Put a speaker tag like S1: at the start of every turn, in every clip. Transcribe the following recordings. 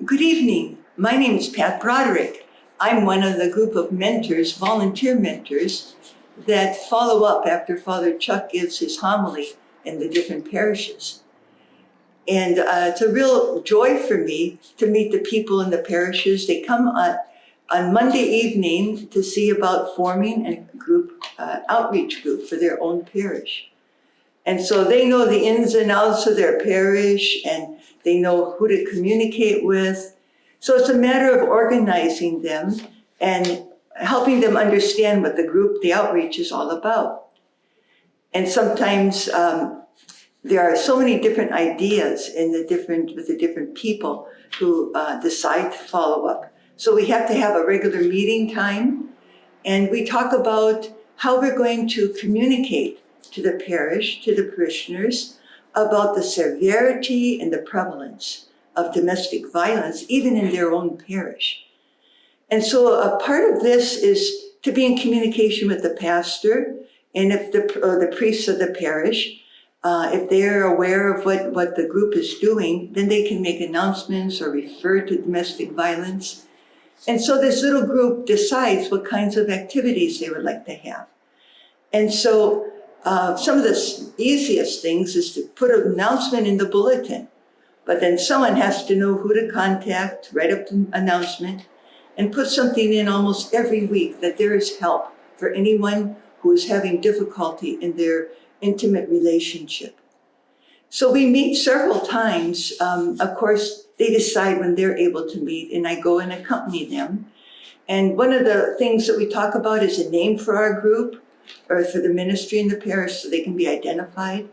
S1: Good evening. My name is Pat Broderick. I'm one of the group of mentors, volunteer mentors, that follow up after Father Chuck gives his homily in the different parishes. And it's a real joy for me to meet the people in the parishes. They come on Monday evening to see about forming a group, outreach group for their own parish. And so they know the ins and outs of their parish, and they know who to communicate with. So it's a matter of organizing them and helping them understand what the group, the outreach is all about. And sometimes there are so many different ideas with the different people who decide to follow up. So we have to have a regular meeting time, and we talk about how we're going to communicate to the parish, to the parishioners, about the severity and the prevalence of domestic violence, even in their own parish. And so a part of this is to be in communication with the pastor and if the priests of the parish. If they're aware of what the group is doing, then they can make announcements or refer to domestic violence. And so this little group decides what kinds of activities they would like to have. And so some of the easiest things is to put an announcement in the bulletin, but then someone has to know who to contact, write up the announcement, and put something in almost every week that there is help for anyone who is having difficulty in their intimate relationship. So we meet several times. Of course, they decide when they're able to meet, and I go and accompany them. And one of the things that we talk about is a name for our group, or for the ministry in the parish, so they can be identified.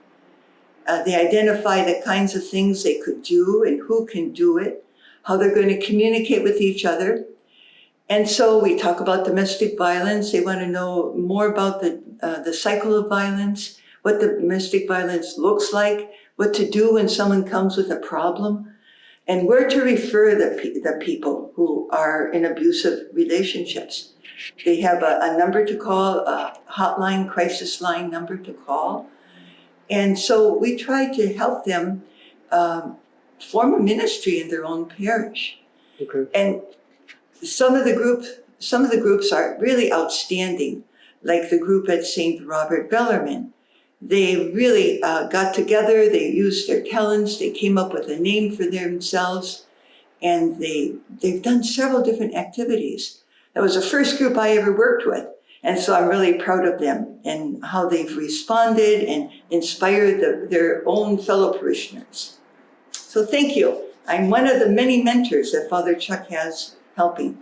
S1: They identify the kinds of things they could do and who can do it, how they're going to communicate with each other. And so we talk about domestic violence. They want to know more about the cycle of violence, what the domestic violence looks like, what to do when someone comes with a problem, and where to refer the people who are in abusive relationships. They have a number to call, a hotline, crisis line number to call. And so we try to help them form a ministry in their own parish.
S2: Okay.
S1: And some of the groups are really outstanding, like the group at St. Robert Bellarmine. They really got together, they used their talents, they came up with a name for themselves, and they've done several different activities. That was the first group I ever worked with. And so I'm really proud of them and how they've responded and inspired their own fellow parishioners. So thank you. I'm one of the many mentors that Father Chuck has helping.